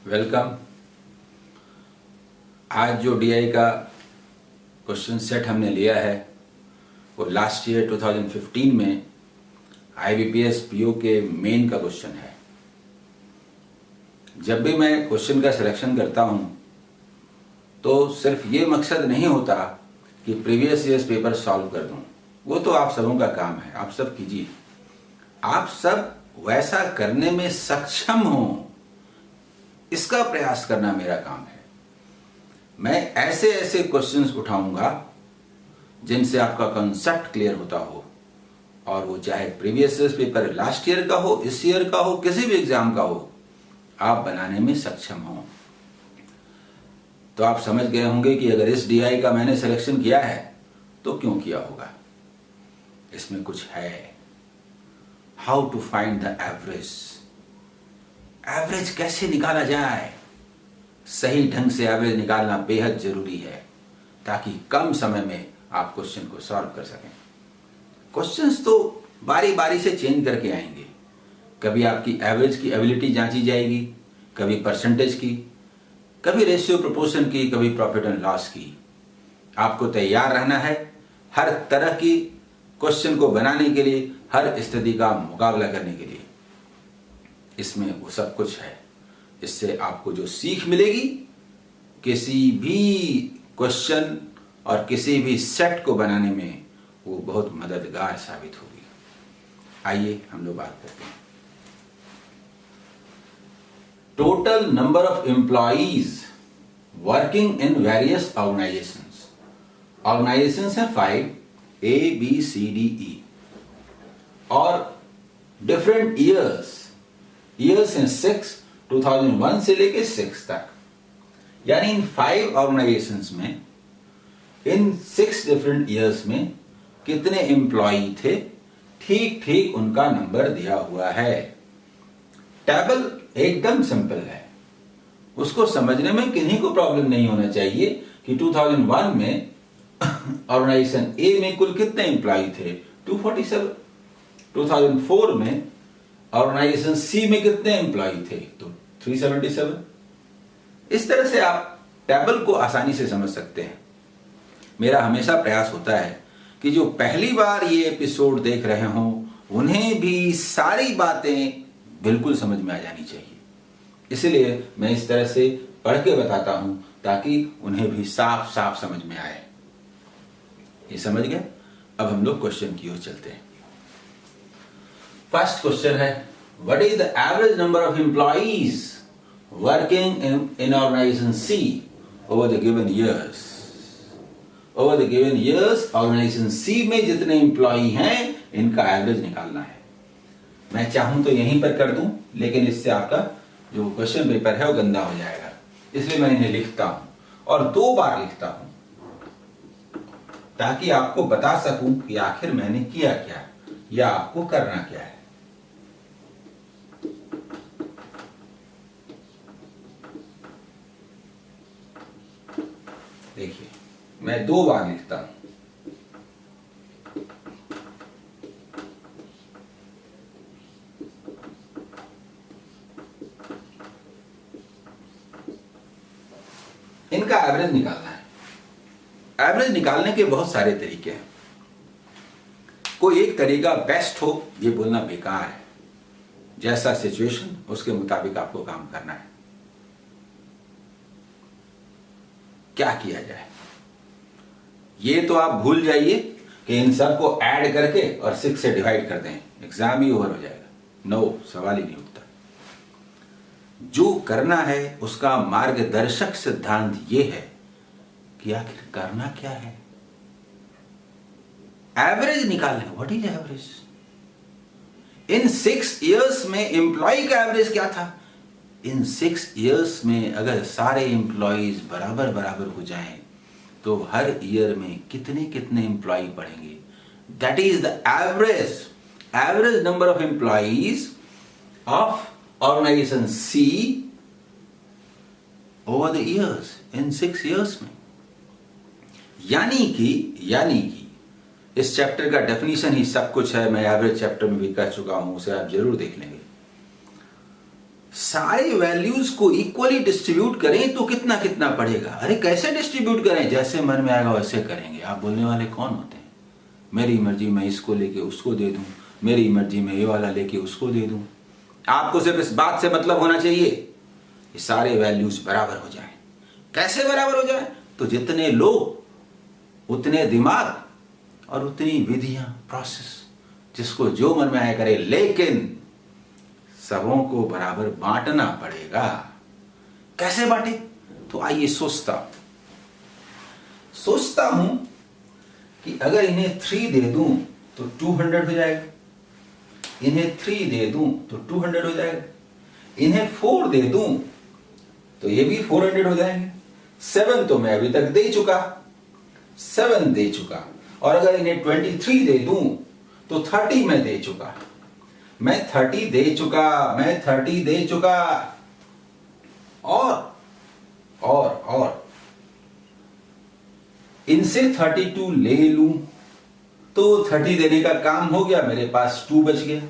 Welcome. आज जो DI का क्वेश्चन सेट हमने लिया है वो लास्ट ईयर 2015 में आईबीपीएस पीओ के मेन का क्वेश्चन है। जब भी मैं क्वेश्चन का सिलेक्शन करता हूँ तो सिर्फ ये मकसद नहीं होता कि प्रीवियस ईयर्स पेपर सॉल्व कर दूँ, वो तो आप सबों का काम है, आप सब कीजिए। आप सब वैसा करने में सक्षम हो, इसका प्रयास करना मेरा काम है। मैं ऐसे ऐसे क्वेश्चंस उठाऊंगा जिनसे आपका कॉन्सेप्ट क्लियर होता हो, और वो चाहे previous year paper last year का हो, इस ईयर का हो, किसी भी एग्जाम का हो, आप बनाने में सक्षम हो। तो आप समझ गए होंगे कि अगर इस डीआई का मैंने सिलेक्शन किया है तो क्यों किया होगा। इसमें कुछ है। How to find the average. Average कैसे निकाला जाए, सही ढंग से एवरेज निकालना बेहद जरूरी है ताकि कम समय में आप क्वेश्चन को सॉल्व कर सकें। क्वेश्चंस तो बारी बारी से चेंज करके आएंगे। कभी आपकी एवरेज की एबिलिटी जांची जाएगी, कभी परसेंटेज की, कभी रेशियो प्रोपोर्शन की, कभी प्रॉफिट एंड लॉस की। आपको तैयार रहना है हर तरह की क्वेश्चन को बनाने के लिए, हर स्थिति का मुकाबला करने के लिए। इसमें वो सब कुछ है। इससे आपको जो सीख मिलेगी किसी भी क्वेश्चन और किसी भी सेट को बनाने में, वो बहुत मददगार साबित होगी। आइए हम लोग बात करते हैं। Total number of employees working in various organisations. Organisations है 5, ABCDE, और डिफरेंट ईयर्स हैं 6, 2001 से लेके 6 तक। यानी इन 5 ऑर्गेनाइजेशंस में, इन 6 डिफरेंट ईयर्स में कितने एम्प्लॉई थे, ठीक ठीक उनका नंबर दिया हुआ है। टेबल एकदम सिंपल है, उसको समझने में किन्हीं को प्रॉब्लम नहीं होना चाहिए कि 2001 में ऑर्गेनाइजेशन ए में कुल कितने एम्प्लॉई थे, 247। 2004 में ऑर्गेनाइजेशन सी में कितने एम्प्लॉई थे, तो 377। इस तरह से आप टेबल को आसानी से समझ सकते हैं। मेरा हमेशा प्रयास होता है कि जो पहली बार ये एपिसोड देख रहे हों उन्हें भी सारी बातें बिल्कुल समझ में आ जानी चाहिए। इसलिए मैं इस तरह से पढ़ के बताता हूं ताकि उन्हें भी साफ साफ समझ में आए। ये समझ गए। अब हम लोग क्वेश्चन की ओर चलते हैं। फर्स्ट क्वेश्चन है, what is the average number of employees working in organisation C over the given years. Over the given years organization C में जितने एम्प्लॉई हैं इनका एवरेज निकालना है। मैं चाहूं तो यहीं पर कर दूं, लेकिन इससे आपका जो क्वेश्चन पेपर है वो गंदा हो जाएगा। इसलिए मैं इन्हें लिखता हूं और 2 बार लिखता हूं ताकि आपको बता सकूं कि आखिर मैंने किया क्या या आपको करना क्या है। देखिए, मैं 2 बार लिखता हूं। इनका एवरेज निकालना है। एवरेज निकालने के बहुत सारे तरीके हैं। कोई एक तरीका बेस्ट हो ये बोलना बेकार है। जैसा सिचुएशन उसके मुताबिक आपको काम करना है। क्या किया जाए, ये तो आप भूल जाइए कि इन सब को ऐड करके और 6 से डिवाइड कर दें, एग्जाम ही ओवर हो जाएगा। नो, सवाल ही नहीं उठता। जो करना है उसका मार्गदर्शक सिद्धांत ये है कि आखिर करना क्या है। एवरेज निकालना है। What is average? In 6 years में एम्प्लॉय का एवरेज क्या था? इन 6 इयर्स में अगर सारे एम्प्लॉयज बराबर बराबर हो जाएं तो हर ईयर में कितने कितने एम्प्लॉय बढ़ेंगे। That is the average number of employees of organisation C over the years, in 6 years में। यानी कि इस चैप्टर का डेफिनेशन ही सब कुछ है। मैं एवरेज चैप्टर में भी कह चुका हूं, उसे आप जरूर देख लेंगे। सारे वैल्यूज को इक्वली डिस्ट्रीब्यूट करें तो कितना कितना पड़ेगा। अरे कैसे डिस्ट्रीब्यूट करें, जैसे मन में आएगा वैसे करेंगे। आप बोलने वाले कौन होते हैं? मेरी मर्जी मैं इसको लेके उसको दे दूं, मेरी मर्जी मैं ये वाला लेके उसको दे दूं। आपको सिर्फ इस बात से मतलब होना चाहिए कि सारे वैल्यूज बराबर हो जाएं। कैसे बराबर हो जाए? तो जितने लोग उतने दिमाग और उतनी विधियां, प्रोसेस, जिसको जो मन में आया करे, लेकिन सबों को बराबर बांटना पड़ेगा। कैसे बांटे? तो आइए सोचता हूं कि अगर इन्हें 3 दे दूं तो 200 हो जाएगा, इन्हें 3 दे दूं तो 200 हो जाएगा, इन्हें 4 दे दूं तो ये भी 400 हो जाएंगे। 7 तो मैं अभी तक दे चुका, 7 दे चुका। और अगर इन्हें 23 दे दूं तो 30 मैं दे चुका, मैं 30 दे चुका, मैं 30 दे चुका। और इनसे 32 ले लूं तो 30 देने का काम हो गया, मेरे पास 2 बच गया।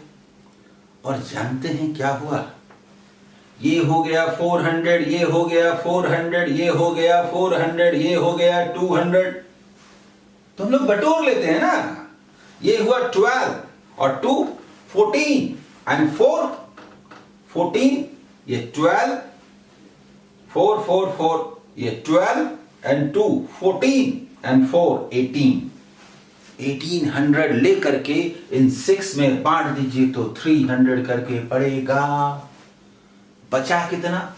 और जानते हैं क्या हुआ? ये हो गया 400, ये हो गया 400, ये हो गया 400, ये हो गया 200। तो हम लोग बटोर लेते हैं ना। ये हुआ 12 और 2 14 एंड 4 14, ये 12, 4 4 4, ये 12 एंड 2 14 एंड 4 18। 1800 लेकर के इन 6 में बांट दीजिए तो 300 करके पड़ेगा। बचा कितना?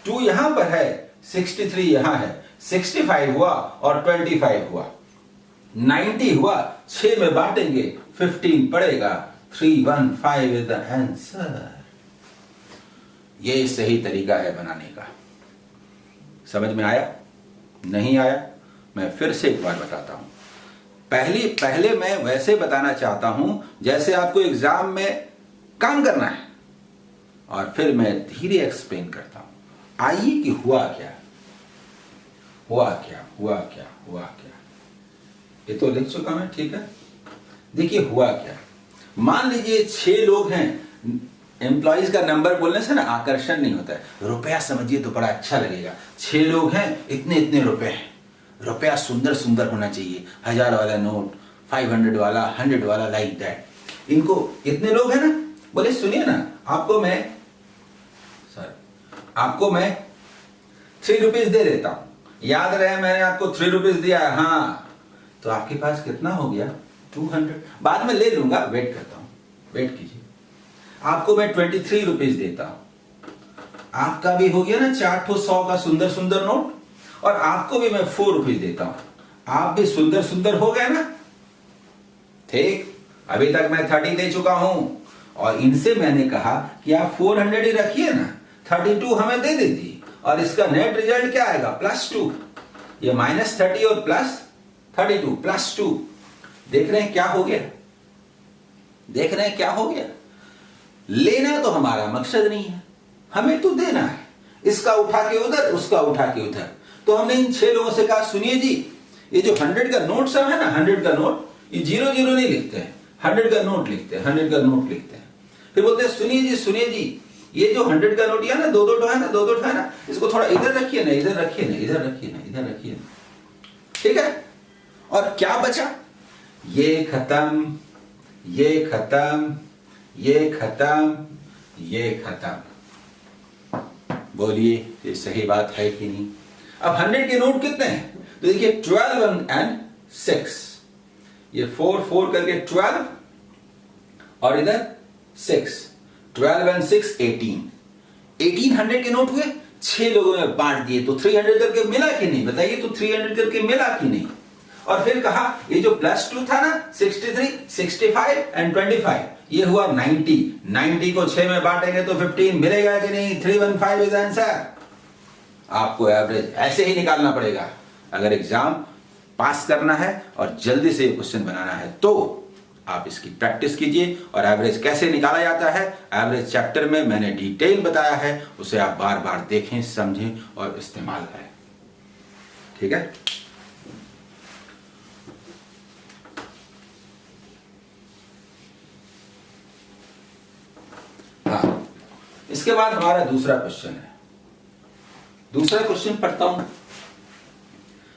2 यहां पर है, 63 यहां है, 65 हुआ और 25 हुआ, 90 हुआ। 6 में बांटेंगे 15 पड़ेगा। 315 इज द आंसर। ये सही तरीका है बनाने का। समझ में आया? नहीं आया? मैं फिर से एक बार बताता हूं। पहले मैं वैसे बताना चाहता हूं जैसे आपको एग्जाम में काम करना है, और फिर मैं धीरे एक्सप्लेन करता हूं। आइए कि हुआ क्या। ये तो लिख चुका मैं, ठीक है। देखिए हुआ क्या। मान लीजिए 6 लोग हैं। एम्प्लॉइज का नंबर बोलने से ना आकर्षण नहीं होता है, रुपया समझिए तो बड़ा अच्छा लगेगा। 6 लोग हैं, इतने रुपए हैं। रुपया सुंदर सुंदर होना चाहिए, 1000 वाला नोट, 500 वाला, 100 वाला, लाइक दैट। इनको इतने लोग हैं ना, बोले सुनिए ना, आपको मैं 3 रुपीज दे देता हूं। याद रहे मैंने आपको 3 रुपीज दिया है, हाँ। तो आपके पास कितना हो गया? 200। बाद में ले लूंगा, वेट करता हूं, वेट कीजिए। आपको मैं 23 रुपीज देता हूं। आपका भी हो गया ना 4 100 का सुंदर सुंदर नोट। और आपको भी मैं 4 रुपीज देता हूं। आप भी सुंदर सुंदर हो गए ना, ठीक। अभी तक मैं 30 दे चुका हूं, और इनसे मैंने कहा कि आप 400 ही रखिए ना, 32 हमें दे दीजिए। और इसका नेट रिजल्ट क्या आएगा? +2। ये -30 और +32 +2। देख रहे हैं क्या हो गया? लेना तो हमारा मकसद नहीं है, हमें तो देना है। इसका उठा के उधर, उसका उठा के उधर। तो हमने इन 6 लोगों से कहा, सुनिए जी, ये जो 100 का नोट सब है ना, 100 का नोट, ये 0 0 नहीं लिखते हैं, 100 का नोट लिखते हैं, 100 का नोट लिखते हैं। फिर बोलते हैं, सुनिए जी, ये जो 100 का नोट है ना, 2-2 है ना, इसको थोड़ा इधर रखिए ना, इधर रखिए ना, ठीक है। और क्या बचा? ये खत्म, ये खत्म। बोलिए ये सही बात है कि नहीं? अब 100 के नोट कितने हैं? तो देखिए 12 and 6, ये 4 करके 12 और इधर 6, 12 and 6 18। 1800 के नोट हुए, 6 लोगों में बांट दिए तो 300 करके मिला कि नहीं? बताइए तो 300 करके मिला कि नहीं? और फिर कहा ये जो +2 था ना, 63, 65 and 25, ये हुआ 90। 90 को 6 में बांटेंगे तो 15 मिलेगा कि नहीं? 315 इज आंसर। आपको एवरेज ऐसे ही निकालना पड़ेगा अगर एग्जाम पास करना है और जल्दी से क्वेश्चन बनाना है। तो आप इसकी प्रैक्टिस कीजिए। और एवरेज कैसे निकाला जाता है, एवरेज चैप्टर में मैंने डिटेल बताया है, उसे आप बार बार देखें, समझें और इस्तेमाल करें, ठीक है। हाँ, इसके बाद हमारा दूसरा क्वेश्चन है। दूसरा क्वेश्चन पढ़ता हूं।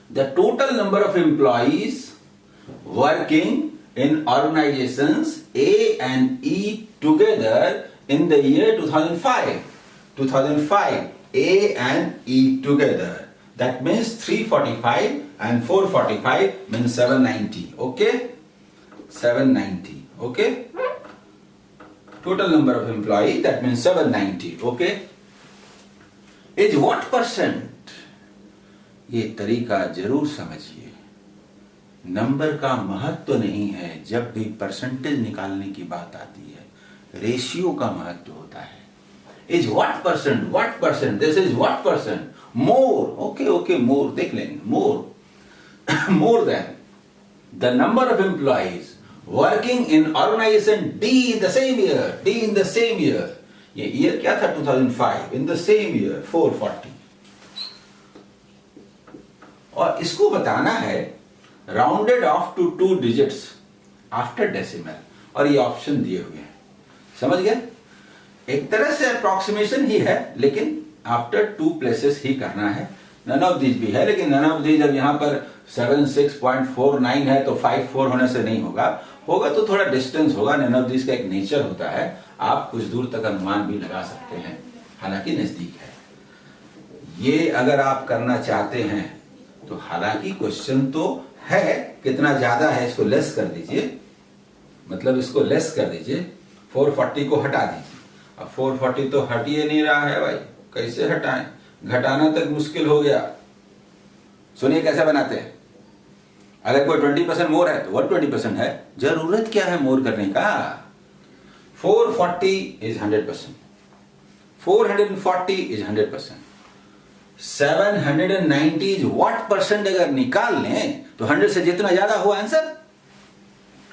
The total number of employees working in organizations A and E together in the year 2005. 2005, A and E together. That means 345 and 445 means 790. Okay? 790. Okay? Total number of employees, that means 790. Okay? Is what percent? ये तरीका जरूर समझिए। Number का महत्व नहीं है जब भी परसेंटेज निकालने की बात आती है, रेशियो का महत्व होता है। Is what percent, this is what percent, more, okay more देख लेंगे, more than the number of employees working in organisation D in the same year, ये ईयर क्या था 2005, इन द सेम ईयर 440। और इसको बताना है rounded off to 2 digits after decimal, और ये ऑप्शन दिए हुए हैं, समझ गए? एक तरह से अप्रोक्सीमेशन ही है, लेकिन आफ्टर 2 प्लेसेस ही करना है। नन ऑफ दीज भी है, लेकिन नन ऑफ दीज जब यहां पर 76.49 है तो 54 होने से नहीं होगा तो थोड़ा डिस्टेंस होगा। नन ऑफ दीज का एक नेचर होता है, आप कुछ दूर तक अनुमान भी लगा सकते हैं, हालांकि नजदीक है। ये अगर आप करना चाहते हैं तो हालांकि क्वेश्चन तो है, कितना ज्यादा है इसको लेस कर दीजिए, मतलब इसको लेस कर दीजिए, 440 को हटा दीजिए। अब 440 तो हट ही नहीं रहा है भाई, कैसे हटाएं? घटाना तक मुश्किल हो गया। सुनिए कैसे बनाते हैं। अगर कोई 20% मोर है तो 120% है, जरूरत क्या है मोर करने का? 440 is 100%, 440 is 100%, 790 is what percent अगर निकाल लें तो 100 से जितना ज्यादा हुआ आंसर।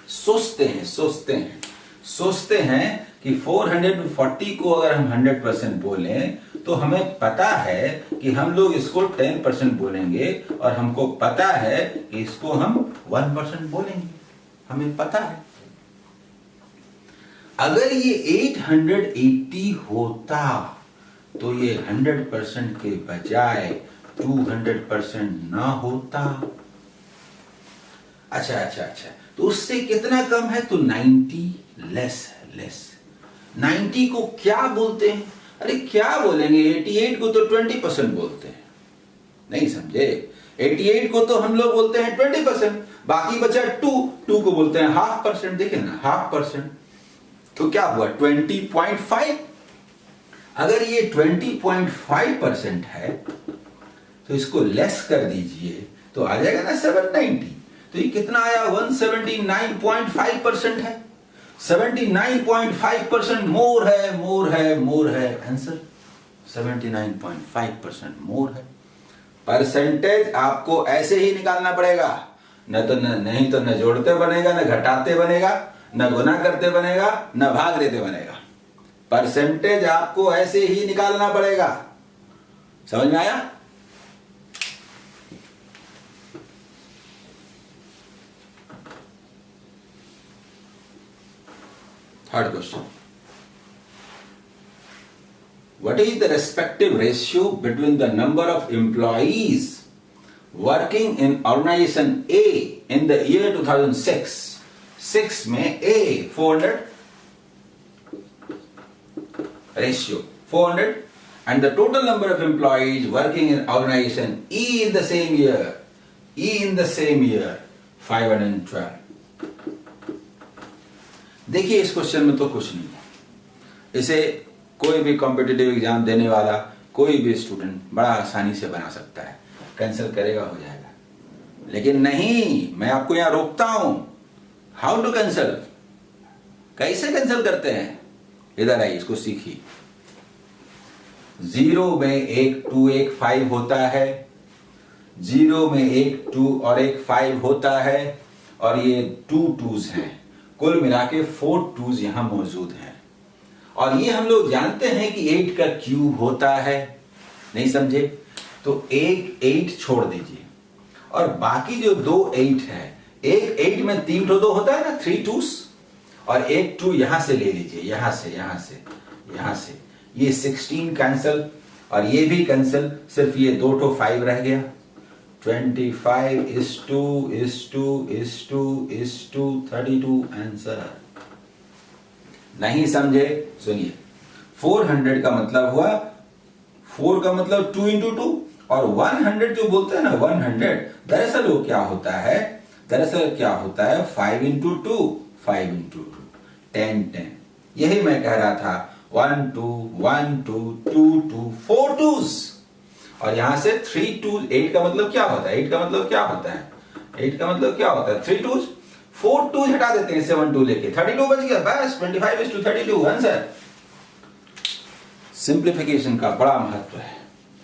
सोचते हैं कि 440 को अगर हम 100% बोलें तो हमें पता है कि हम लोग इसको 10% बोलेंगे, और हमको पता है कि इसको हम 1% बोलेंगे, हमें पता है। अगर ये 880 होता तो ये 100% के बजाय 200% ना होता। अच्छा, तो उससे कितना कम है? तो 90 लेस। 90 को क्या बोलते हैं? अरे क्या बोलेंगे, 88 को तो 20% बोलते हैं, नहीं समझे? 88 को तो हम लोग बोलते हैं 20%, बाकी बचा 2 को बोलते हैं 0.5%। देखें ना, 0.5%, तो क्या हुआ 20.5। अगर ये 20.5% है तो इसको लेस कर दीजिए तो आ जाएगा ना 790। तो ये कितना आया? 179.5% है। 79.5% मोर है आंसर। 79.5% मोर है। परसेंटेज आपको ऐसे ही निकालना पड़ेगा, नहीं तो न जोड़ते बनेगा, न घटाते बनेगा, न गुना करते बनेगा, न भाग देते बनेगा। परसेंटेज आपको ऐसे ही निकालना पड़ेगा। समझ में आया? Third question, what is the respective ratio between the number of employees working in organization A in the year 2006? 6 में A 400 ratio 400, and the total number of employees working in organization E in the same year 512. देखिए इस question में तो कुछ नहीं है, इसे कोई भी कॉम्पिटिटिव एग्जाम देने वाला कोई भी स्टूडेंट बड़ा आसानी से बना सकता है, कैंसिल करेगा हो जाएगा। लेकिन नहीं, मैं आपको यहां रोकता हूं। हाउ टू कैंसिल, कैसे कैंसिल करते हैं? इधर आइए, इसको सीखिए। 0 में एक 2 एक 5 होता है, 0 में एक 2 और एक 5 होता है, और ये 2 2s हैं, कुल मिला के 4 2s यहां मौजूद हैं। और ये हम लोग जानते हैं कि 8 का क्यूब होता है, नहीं समझे? तो एक 8 छोड़ दीजिए, और बाकी जो 2 8 है, एक 8 में 3 2 होता है ना, 3 2s, और एक 2 यहां से ले लीजिए, यहां से ये 16 कैंसिल और ये भी कैंसिल, सिर्फ ये 2 तो 5 रह गया। 25:32 आंसर। नहीं समझे? सुनिए, 400 का मतलब हुआ, 4 का मतलब 2 into 2, और 100 जो बोलते हैं ना 100, दरअसल वो क्या होता है, दरअसल क्या होता है 5 into 2, 5 into 2, 10 10। यही मैं कह रहा था, 1 2 1 2 2 2 4 2s, और यहां से 3 2। 8 का मतलब क्या होता है, 8 का मतलब क्या होता है, 8 का मतलब क्या होता है 3 2s, 4 2 हटा देते हैं 7 2 लेके, 32 बच गया, बस 25:32 आंसर। सिंप्लीफिकेशन का बड़ा महत्व है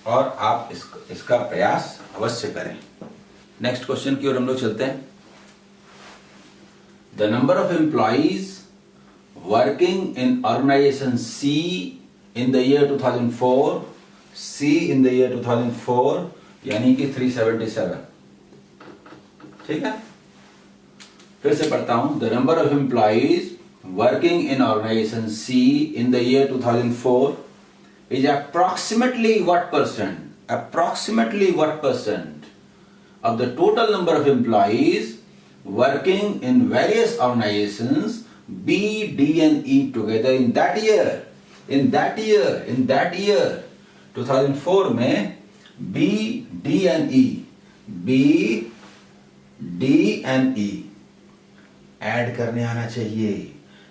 और आप इसका प्रयास अवश्य करें। नेक्स्ट क्वेश्चन की ओर हम लोग चलते हैं। The number of employees working in organisation C in the year 2004, C in the year 2004 यानी कि 377। ठीक है, फिर से पढ़ता हूं। The number of employees working in organisation C in the year 2004 is approximately what percent? Approximately what percent of the total number of employees working in various organizations B, D and E together in that year? In that year 2004 में B, D and E, B, D and E add करने आना चाहिए।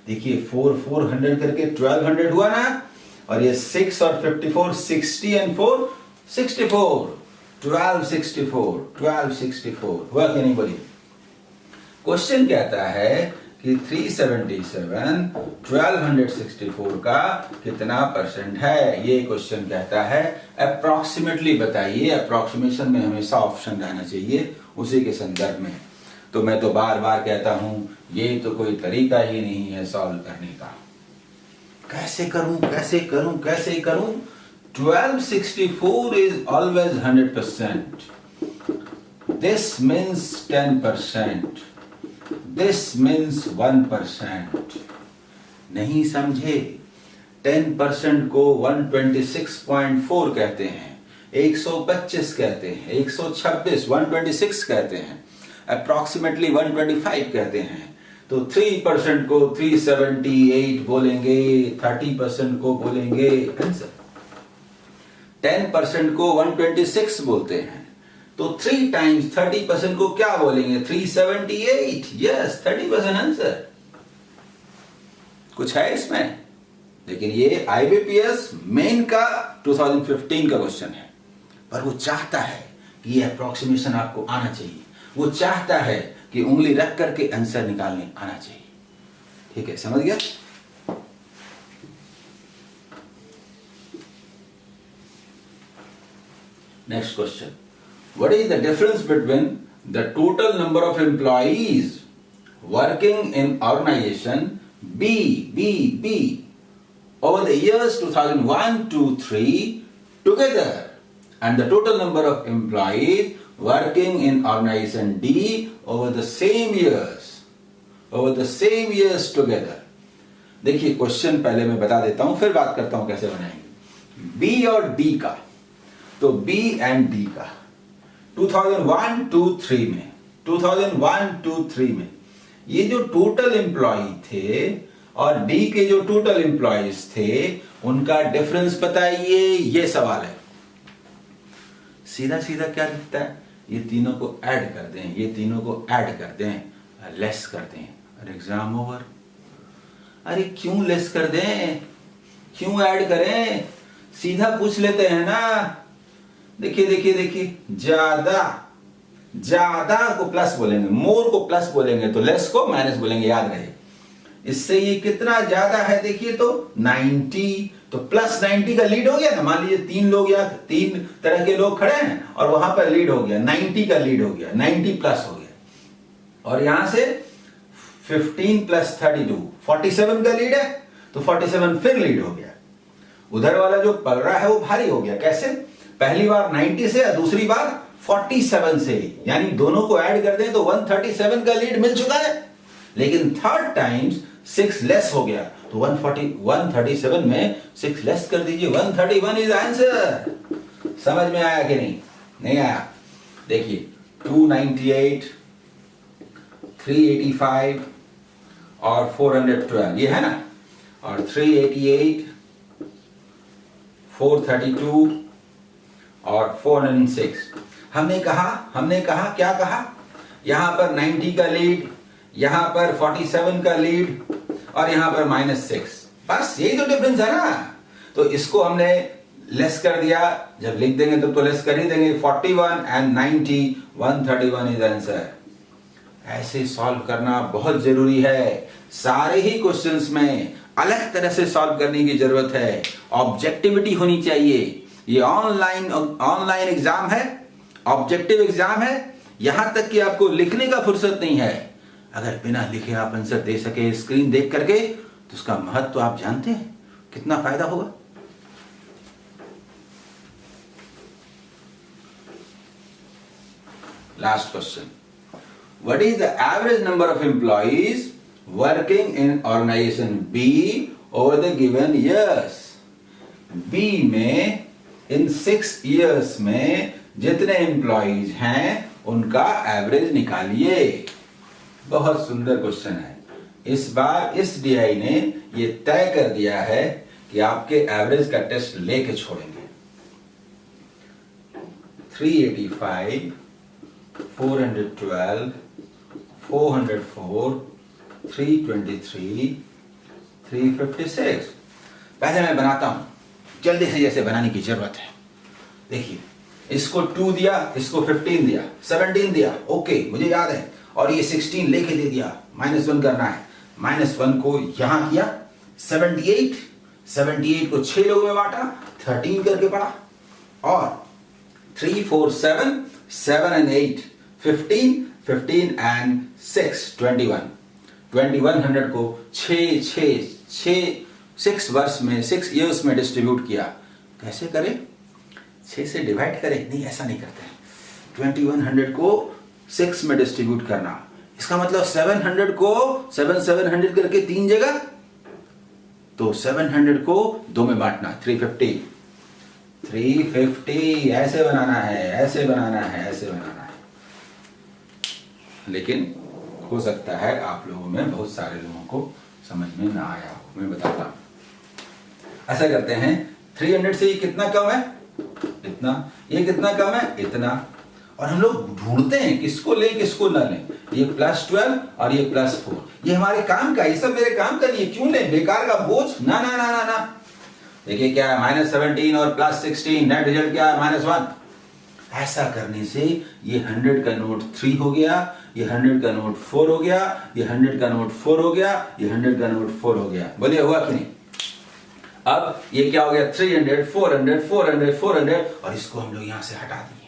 देखिए 400 करके 1200 हुआ ना, और ये 6 और 54 60 and 4 64, 1264 हुआ कि नहीं बोलिए। क्वेश्चन कहता है कि 377 1264 का कितना परसेंट है, ये क्वेश्चन कहता है। अप्रोक्सीमेटली बताइए, अप्रोक्सीमेशन में हमेशा ऑप्शन रहना चाहिए उसी के संदर्भ में। तो मैं तो बार बार कहता हूं ये तो कोई तरीका ही नहीं है सॉल्व करने का। कैसे करूं 1264 is always 100%. This means 10%. This means 1%. नहीं समझे? 10% को 126.4 कहते हैं, 125 कहते हैं, 126 126 कहते हैं, अप्रोक्सीमेटली 125 कहते हैं। तो 3% को 378 बोलेंगे, 30% को बोलेंगे आंसर। 10% को 126 बोलते हैं, तो 3 times 30% को क्या बोलेंगे 378। Yes, 30% answer. कुछ है इसमें, लेकिन ये IBPS मेन का 2015 का क्वेश्चन है, पर वो चाहता है कि ये अप्रोक्सीमेशन आपको आना चाहिए, वो चाहता है कि उंगली रख करके आंसर निकालने आना चाहिए। ठीक है, समझ गया? Next question, what is the difference between the total number of employees working in organisation B over the years 2001 to 3 together and the total number of employees working in organization D over the same years together। देखिए question पहले मैं बता देता हूं, फिर बात करता हूं कैसे बनाएंगे। B और D का, तो B and D का 2001-2-3 में ये जो टोटल एम्प्लॉय थे और डी के जो टोटल एम्प्लॉइज थे उनका डिफरेंस बताइए, ये सवाल है। सीधा सीधा क्या दिखता है, ये तीनों को ऐड कर दें, ये तीनों को ऐड कर दें, लेस कर दें और एग्जाम ओवर। अरे क्यों लेस कर दें, क्यों ऐड करें, सीधा पूछ लेते हैं ना। देखिए ज्यादा को प्लस बोलेंगे, मोर को प्लस बोलेंगे, तो लेस को माइनस बोलेंगे, याद रहे। इससे ये कितना ज्यादा है देखिए, तो 90, तो प्लस 90 का लीड हो गया ना। मान लीजिए 3 लोग या 3 तरह के लोग खड़े हैं और वहां पर लीड हो गया, 90 का लीड हो गया, 90 प्लस हो गया। और यहां से 15 + 32 47 का लीड है, तो 47 फिर लीड हो गया। उधर वाला जो पलड़ा है वो भारी हो गया। कैसे? पहली बार 90 से और दूसरी बार 47 से, यानी दोनों को ऐड कर दें तो 137 का लीड मिल चुका है। लेकिन थर्ड टाइम्स 6 लेस हो गया, तो 137 में 6 लेस कर दीजिए, 131 इज आंसर। समझ में आया कि नहीं आया? देखिए 298, 385 और 412 ये है ना, और 388, 432 और 406। हमने कहा क्या कहा? यहां पर 90 का लीड, यहां पर 47 का लीड और यहां पर -6। बस यही तो डिफरेंस है ना। तो इसको हमने लेस कर दिया, जब लिख देंगे तो लेस कर ही देंगे। 41 एंड 90, 131 इज आंसर। ऐसे सॉल्व करना बहुत जरूरी है। सारे ही क्वेश्चंस में अलग तरह से सॉल्व करने की जरूरत है। ऑब्जेक्टिविटी होनी चाहिए। ये ऑनलाइन एग्जाम है, ऑब्जेक्टिव एग्जाम है। यहां तक कि आपको लिखने का फुर्सत नहीं है। अगर बिना लिखे आप आंसर दे सके स्क्रीन देख करके, तो उसका महत्व तो आप जानते हैं, कितना फायदा होगा। Last question, what is the average number of employees working in organization B over the given years? B में इन 6 years में जितने एम्प्लॉइज हैं उनका एवरेज निकालिए। बहुत सुंदर क्वेश्चन है। इस बार इस DI ने ये तय कर दिया है कि आपके एवरेज का टेस्ट लेके छोड़ेंगे। 385, 412, 404, 323, 356। पहले मैं बनाता हूं, जल्दी से जैसे बनाने की जरूरत है। देखिए, इसको 2 दिया, इसको 15 दिया, 17 दिया, ओके मुझे याद है, और ये 16 लेके दे दिया, -1 करना है। -1 को यहां किया, 78 को 6 लोगों में बांटा, 13 करके पढ़ा, और 3, 4, 7, 7 and 8, 15 and 6, 21। 2100 को 6 वर्ष में, 6 इयर्स में डिस्ट्रीब्यूट किया। कैसे करें? 6 से डिवाइड करें? नहीं, ऐसा नहीं करते हैं। 2100 को 6 में डिस्ट्रीब्यूट करना, इसका मतलब 700 को 700 करके 3 जगह, तो 700 को 2 में बांटना, 350 ऐसे बनाना है, ऐसे बनाना है, ऐसे बनाना है। लेकिन हो सकता है आप लोगों में बहुत सारे लोगों को समझ में ना आया हो। मैं बताता हूं, ऐसा करते हैं। 300 से ये कितना कम है? इतना। ये कितना कम है? इतना। और हम लोग ढूंढते हैं किसको लें किसको ना लें। ये +12 और ये +4, ये हमारे काम का, ये सब मेरे काम का नहीं है। क्यों लें? बेकार का बोझ? ना ना ना ना ना। देखिए क्या है, -17 और +16, नेट रिजल्ट क्या है? -1। ऐसा करने से ये 100 का नोट 3 हो गया, ये 100 का नोट 4 हो गया, ये 100 का नोट 4 हो गया, ये 100 का नोट 4 हो गया। बोलिए हुआ कि नहीं? अब ये क्या हो गया? 300, 400, 400, 400, और इसको हम लोग यहां से हटा दिए।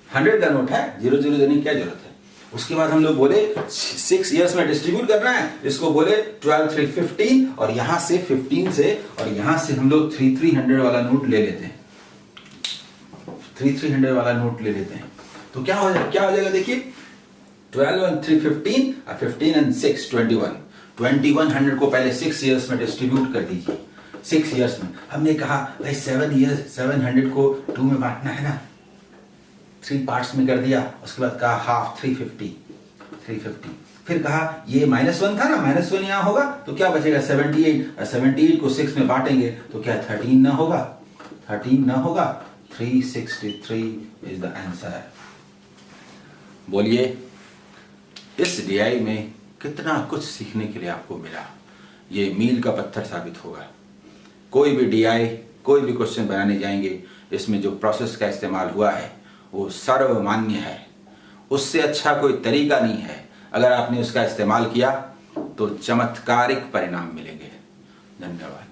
100 का नोट है, 0 देने की क्या जरूरत है? उसके बाद हम लोग बोले 6 इयर्स में डिस्ट्रीब्यूट करना है, इसको बोले 12, 3, 15, और यहां से 15 से, और यहां से हम लोग 300 वाला नोट ले लेते हैं। 300 वाला नोट ले लेते हैं, तो क्या हो जाएगा? देखिए 12 and 3, 15, और 15 and 6, 21। 2100 को पहले 6 इयर्स में डिस्ट्रीब्यूट कर दीजिए। 6 इयर्स में हमने कहा भाई 7 इयर्स, 700 को 2 में बांटना है ना, 3 पार्ट्स में कर दिया। उसके बाद कहा हाफ, 350। फिर कहा ये -1 था ना, -1 यहां होगा, तो क्या बचेगा? 78, और 78 को 6 में बांटेंगे तो क्या 13 ना होगा? 13 ना होगा। 363 इज द आंसर। बोलिए, इस DI में कितना कुछ सीखने के लिए आपको मिला। ये मील का पत्थर साबित होगा। कोई भी DI, कोई भी क्वेश्चन बनाने जाएंगे, इसमें जो प्रोसेस का इस्तेमाल हुआ है वो सर्वमान्य है। उससे अच्छा कोई तरीका नहीं है। अगर आपने उसका इस्तेमाल किया तो चमत्कारिक परिणाम मिलेंगे। धन्यवाद।